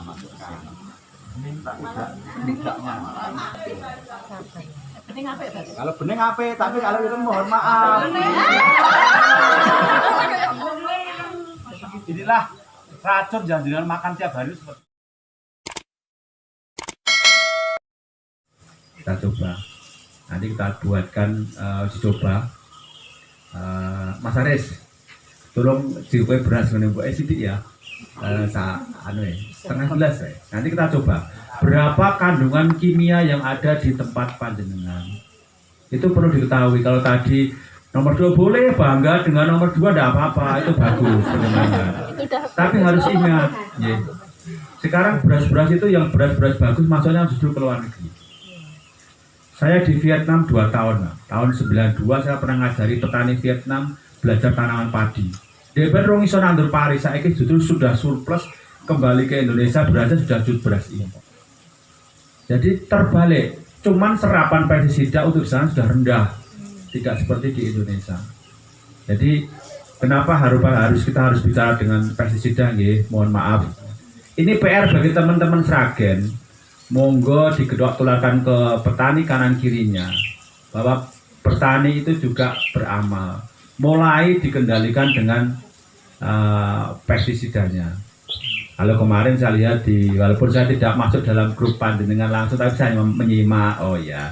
masukkan. Minta tidaknya. Bening apik, Bas. Kalau bening apik, tapi kalau itu mohon maaf. Inilah racun yang dengan makan tiap hari seperti kita coba. Nanti kita buatkan uji coba. Mas Aris, tolong diukur beras dengan Bu sidik ya. Setengah gelas ya. Nanti kita coba berapa kandungan kimia yang ada di tempat panjenengan. Itu perlu diketahui. Kalau tadi nomor 2 boleh bangga dengan nomor 2 tidak apa-apa, itu bagus pendengaran. Tapi harus ingat, ya. Sekarang beras-beras itu yang beras-beras bagus masuknya justru ke luar negeri. Saya di Vietnam 2 tahun, tahun 92 saya pernah ngajari petani Vietnam belajar tanaman padi. Dia baru iso nandur pari, saya justru sudah surplus kembali ke Indonesia, berasnya sudah jut beras impor. Jadi terbalik, cuman serapan pestisida untuk sana sudah rendah, tidak seperti di Indonesia. Jadi kenapa kita harus bicara dengan pestisida, nggih, mohon maaf. Ini PR bagi teman-teman Sragen. Monggo digedok tulakan ke petani kanan kirinya bahwa petani itu juga beramal, mulai dikendalikan dengan pestisidanya. Kalau kemarin saya lihat walaupun saya tidak masuk dalam grup panjenengan langsung, tapi saya menyimak, oh ya,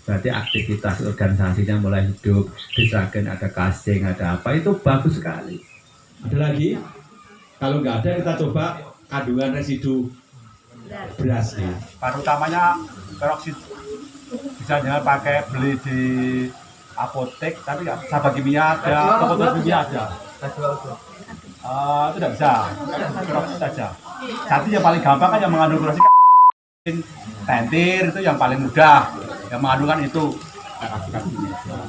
berarti aktivitas organisasinya mulai hidup, di Sragen ada casing, ada apa, itu bagus sekali. Ada lagi? Kalau nggak ada kita coba kandungan residu beras nih. bahan utamanya peroksid. Bisa jangan pakai beli di apotek, tapi sabak kimia ada, toko-toko kimia ada. Itu tidak bisa, peroksid saja. Jadi yang paling gampang kan yang mengandung peroksid, tentir itu yang paling mudah, yang mengandungkan itu.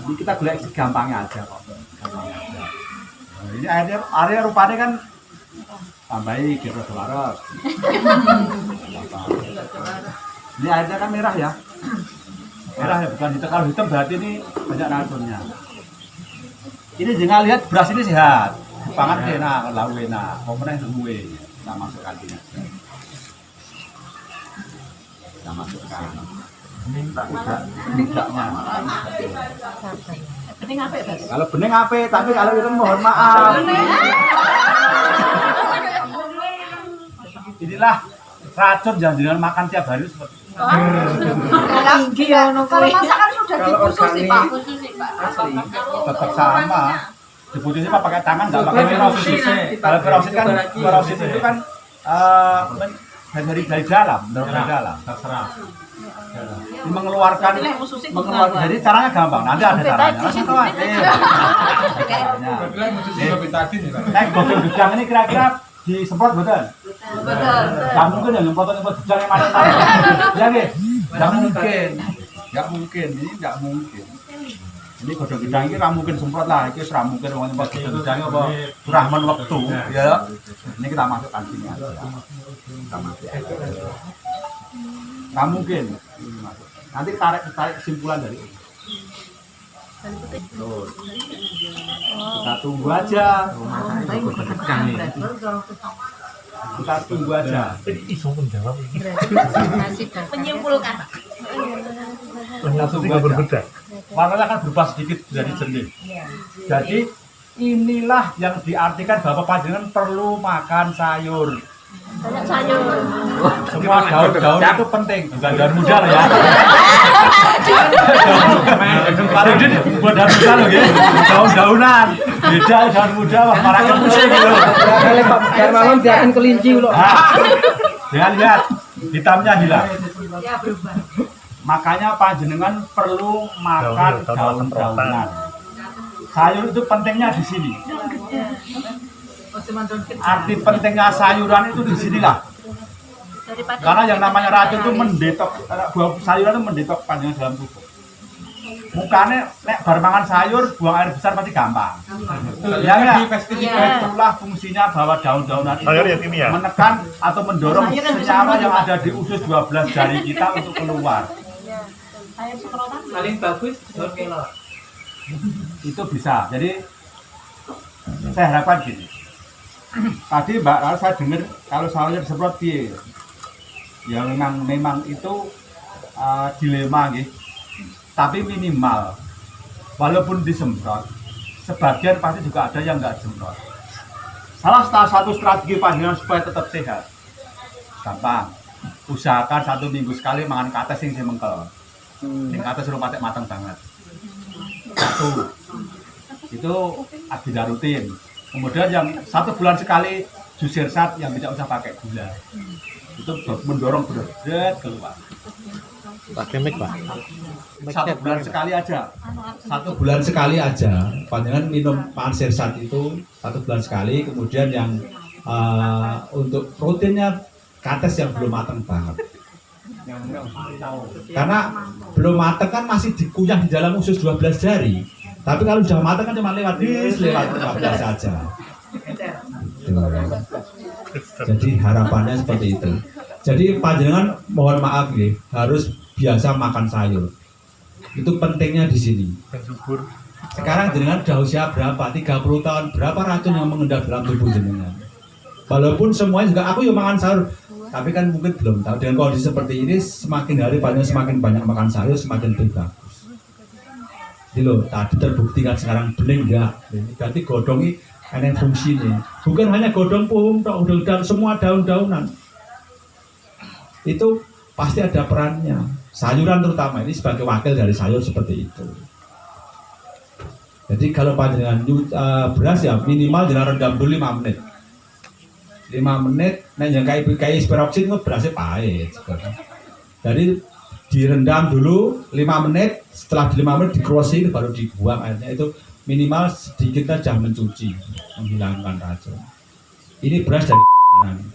Ini kita boleh gampangnya aja kok. Nah, ini airnya rupanya kan tambahi gitu selaras. Ini airnya kan merah ya. Merah ya, bukan hitam. Kalau hitam berarti ini banyak racunnya. Ini jangan lihat beras ini sehat. Pangan enak, lau enak, komponen semua. Kita masukkan ini. Kita masukkan. Minta tidaknya. Bening apik, Bas. Kalau bening apik, tapi kalau itu mohon maaf. Inilah racun yang dengan makan tiap hari seperti itu. Kalau masakan sudah dikhusus sih, Pak. Asli, tetap sama. Diputusin Pak pakai tangan, nggak pakai peroksid. Kalau peroksid itu kan dari dalam, dari dalam. Terserah. Ini mengeluarkan, jadi caranya gampang. Nanti ada caranya. Langsung khawatir. Botol gedang ini kira-kira disemprot betul? Betul. Gak mungkin ya nyemprot gedang yang mana-mana. Ya nggih? Gak mungkin. Gak mungkin. Ini gak mungkin. Ini godhong gedang ini ra mungkin semprot lah. Iki ora mungkin wong nyemprot godhong gedang apa Rahman waktu ya. Ini kita masukkan sini aja. Kita masukkan. Gak mungkin. Nanti tarik kesimpulan dari ini. Loh. Kita tunggu aja. Kita tunggu aja. Menyimpulkan. Langsung berbeda. Warnanya akan berubah sedikit dari jernih. Jadi inilah yang diartikan bahwa panjenengan perlu makan sayur. Banyak sayur. Semua daun-daun itu penting, bukan daun muda loh ya. Kalau ini buat daun muda loh ya, daun-daunan. Beda daun muda, wah marahnya pusing gitu. Biar malam jangan kelinci loh. Jangan lihat, hitamnya hilang. Ya, berubah. Makanya panjenengan perlu makan daun-daunan. Sayur itu pentingnya di sini. Arti pentingnya sayuran itu di sinilah. Karena yang namanya racun itu mendetok, buah sayuran itu mendetok panjang dalam tubuh. Mukanya nek bar mangan sayur, buang air besar pasti gampang. Ya enggak? Itulah fungsinya bahwa daun-daunan itu menekan atau mendorong senyawa yang ada di usus 12 jari kita untuk keluar. Sayur semprotan Paling bagus daun kelor. Itu bisa. Jadi saya harapkan gini. Tadi Mbak, kalau saya dengar kalau sayur disemprot piye? Ya memang itu dilema gitu. Tapi minimal walaupun disemprot, sebagian pasti juga ada yang nggak semprot. Salah satu strategi panjenengan supaya tetap sehat, gampang. Usahakan 1 minggu sekali makan kates yang mengkel. Yang kates suruh pakai matang banget. Satu, itu agenda rutin. Kemudian yang 1 bulan sekali jus sirsat yang tidak usah pakai gula. Itu mendorong berat keluar. Pakai mic, Pak. 1 bulan sekali aja. 1 bulan sekali aja. Panjangan minum makan sirsat itu 1 bulan sekali. Kemudian yang untuk proteinnya kates yang belum matang banget. Karena belum matang kan masih dikunyah di dalam usus 12 jari. Tapi kalau sudah matang kan cuma lewat 15 saja. Jadi harapannya seperti itu. Jadi panjenengan mohon maaf ya, harus biasa makan sayur. Itu pentingnya di sini. Sekarang jenengan udah usia berapa? 30 tahun. Berapa racun yang mengendap dalam tubuh jenengan? Walaupun semuanya juga aku yang makan sayur, tapi kan mungkin belum tahu. Dengan kondisi seperti ini, semakin hari semakin banyak makan sayur, semakin lebih bagus. Jadi loh, tadi terbukti kan sekarang bening enggak? Berarti godong ini ada fungsinya. Bukan hanya godong pohon, udah semua daun-daunan. Itu pasti ada perannya. Sayuran terutama ini sebagai wakil dari sayur seperti itu. Jadi kalau panjenengan beras ya minimal jangan rendam dulu 5 menit. 5 menit, nah yang kayak peroksid itu berasnya pahit. Jadi direndam dulu 5 menit, setelah 5 menit dikrosin baru dibuang airnya. Itu minimal sedikit saja mencuci, menghilangkan racun. Ini beras dari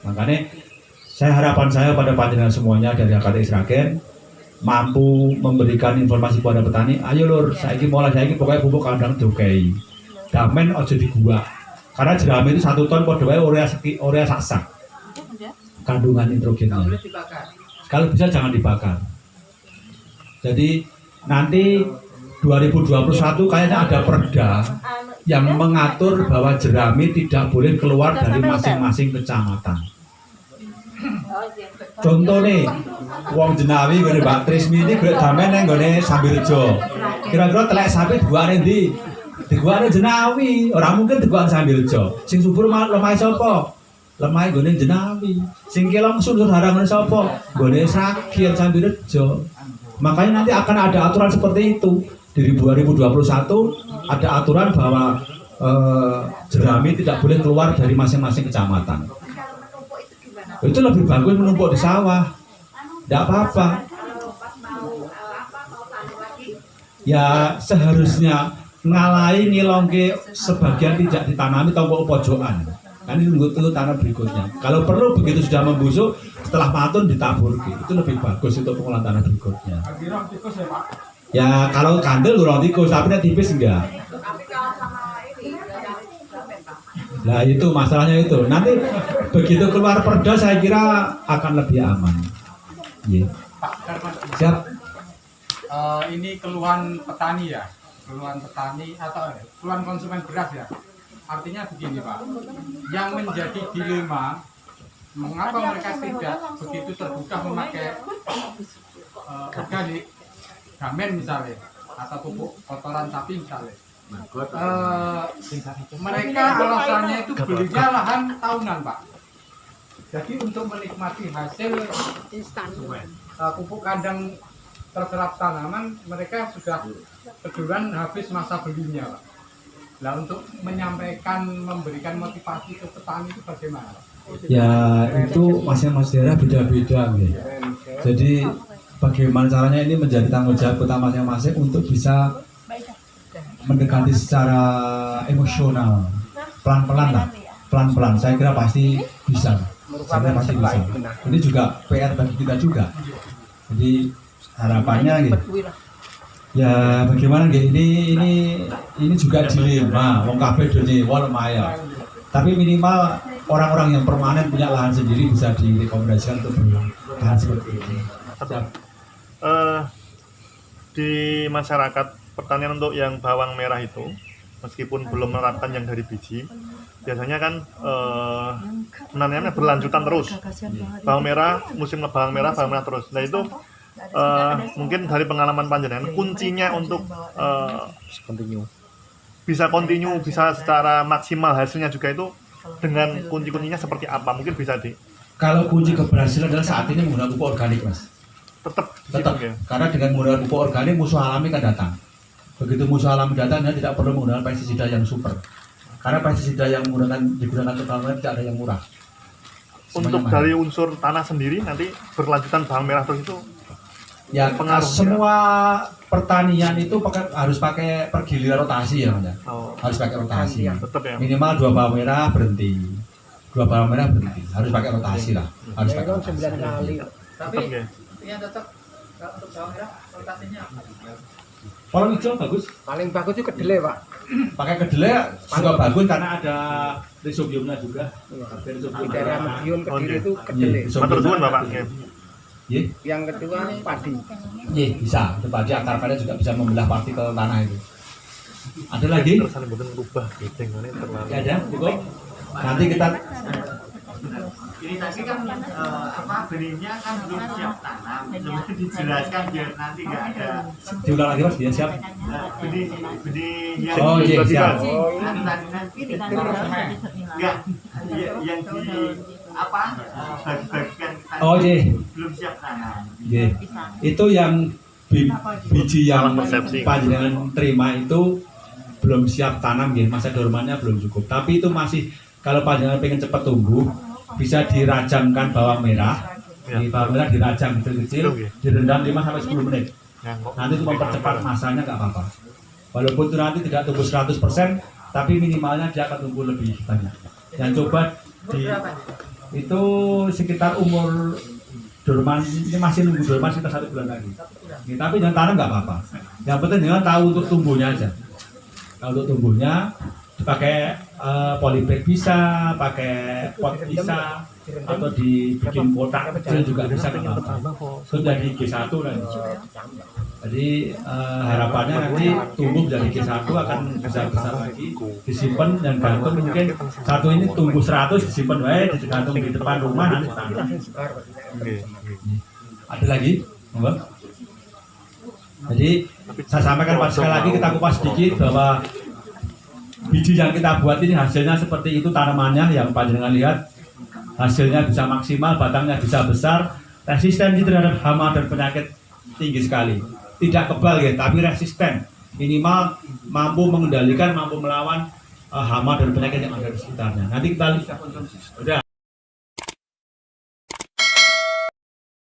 makanya harapan saya pada panjenengan semuanya dari HKT Sragen mampu memberikan informasi kepada petani. Ayo lur, mulai saiki pokoknya pupuk kandang dokei. Damen ojo dibuang. Karena jerami itu 1 ton pada urea saksak. Kandungan nitrogennya. Kalau bisa jangan dibakar. Jadi nanti 2021 kayaknya ada perda yang mengatur bahwa jerami tidak boleh keluar dari masing-masing kecamatan. Contoh nih, wong Jenawi gone Mbak Trismi ini golek damen nang gone Sambilrejo. Kira-kira telek sapi diguane ndi? Diguane Jenawi, ora mungkin diguane Sambilrejo. Sing subur lemah sapa? Lemah gone Jenawi. Sing kelong sundur harangan sapa? Gone Sragen Sambilrejo. Makanya nanti akan ada aturan seperti itu. Di 2021 ada aturan bahwa jerami tidak boleh keluar dari masing-masing kecamatan. Itu lebih bagus menumpuk di sawah. Tidak apa-apa. Ya seharusnya ngalai ngilongke sebagian tidak ditanami tombok pojokan. Kan ini nunggu tanam berikutnya. Kalau perlu begitu sudah membusuk, setelah matun ditabur. Itu lebih bagus untuk pengolahan tanah berikutnya. Ya kalau kandel kurang tikus, tapi tipis enggak. Nah itu masalahnya itu. Nanti begitu keluar perda saya kira akan lebih aman. Yeah. Pak Darman, Siap. Ini keluhan petani ya, keluhan petani atau keluhan konsumen beras ya. Artinya begini Pak, yang menjadi dilema mengapa mereka tidak begitu terbuka memakai organik, damen misalnya, atau pupuk kotoran sapi misalnya. Mereka alasannya itu belinya lahan tahunan Pak. Jadi untuk menikmati hasil pupuk kandang terserap tanaman, mereka sudah keduluan habis masa belinya Pak. Nah untuk menyampaikan, memberikan motivasi ke petani itu bagaimana Pak? Ya itu masing-masing daerah beda-beda ya. Jadi bagaimana caranya ini menjadi tanggung jawab kota masing-masing untuk bisa mendekati secara emosional, pelan-pelan lah, pelan-pelan. Saya kira pasti bisa. Saya kira pasti bisa. Ini juga PR bagi kita juga. Jadi harapannya gitu. Ya bagaimana gitu? Ini juga dilema. Wong kabeh dene wong lemaya. Tapi minimal orang-orang yang permanen punya lahan sendiri bisa direkomendasikan untuk berlahan seperti ini. Di masyarakat pertanian untuk yang bawang merah itu, meskipun belum menerapkan yang dari biji, biasanya kan menanamnya berlanjutan terus. Bawang merah, musim bawang merah terus. Nah itu mungkin dari pengalaman panjenengan, kuncinya untuk Continue. bisa continue, bisa secara maksimal hasilnya juga itu dengan kunci-kuncinya seperti apa? Mungkin bisa Kalau kunci keberhasilan adalah saat ini menggunakan pupuk organik, Mas. tetap Tetap, ya. karena dengan menggunakan pupuk organik musuh alami kan datang. Begitu musuh alami datang, dia tidak perlu menggunakan pestisida yang super. Karena pestisida yang digunakan totalnya tidak ada yang murah. Untuk Semuanya dari mahal. unsur tanah sendiri nanti berlanjutan bawang merah terus itu Ya, pengaruhnya. semua pertanian itu harus pakai pergiliran rotasi ya, Mas. Harus pakai rotasi. tetap ya. Minimal 2 bawang merah berhenti. 2 bawang merah berhenti. Harus pakai rotasi lah. Harus pakai Kan rotasi. 9 kali. Tapi Tetap ya. yang cocok untuk bawang merah rotasinya apa? Kolom hijau bagus. Paling bagus itu kedelai, Pak. Pakai kedelai juga bagus karena ada rhizobiumnya juga. Di daerah Medion Oh, Kediri iya. itu kedelai. Matur suwun Bapak. Ya. Iya, Yang kedua padi. iya bisa. Itu padi akar-akarnya juga bisa membelah partikel tanah itu. Ada lagi? Terus ada betul rubah gidengannya terlalu. Ya ada, cukup. Nanti kita Ini tadi kan benihnya kan belum siap tanam, belum dijelaskan biar nanti nggak ada diulang lagi Mas, dia siap. benih yang Oh iya, siap. anu tadi nggak yang di apa bagi-bagikan tadi Oh iya, belum siap tanam. iya. Itu yang biji yang Salah persepsi. panjenengan terima itu belum siap tanam ya, masa dormannya belum cukup. Tapi itu masih, kalau panjenengan pengen cepat tumbuh, bisa dirajamkan bawang merah. Ya. Di bawang merah dirajam kecil-kecil, Itu, ya. direndam 5-10 menit. Ya, kok. Nanti itu mempercepat masanya nggak apa-apa. Walaupun itu nanti tidak tumbuh 100%, tapi minimalnya dia akan tumbuh lebih banyak. Dan coba itu sekitar umur dorman, ini masih nunggu dorman sekitar 1 bulan lagi. Nih, tapi jangan tanam nggak apa-apa. Yang penting jangan tahu untuk tumbuhnya aja. Kalau untuk tumbuhnya pakai polybag bisa, pakai pot bisa, atau dibikin kotak kecil juga bisa nggak apa-apa. Itu jadi G1 nanti. Jadi harapannya nanti tumbuh dari G1 akan besar-besar lagi, disimpan dan gantung. Mungkin satu ini tumbuh 100 disimpan wae, digantung di depan rumah nanti tanam. Oke. Ada lagi? Monggo. Jadi saya sampaikan sekali lagi, kita kupas sedikit bahwa biji yang kita buat ini hasilnya seperti itu, tanamannya yang panjenengan lihat hasilnya bisa maksimal, batangnya bisa besar, resistensi terhadap hama dan penyakit tinggi sekali. Tidak kebal ya, tapi resisten. Minimal mampu mengendalikan, mampu melawan hama dan penyakit yang ada di sekitarnya. Nanti kita lihat. Udah.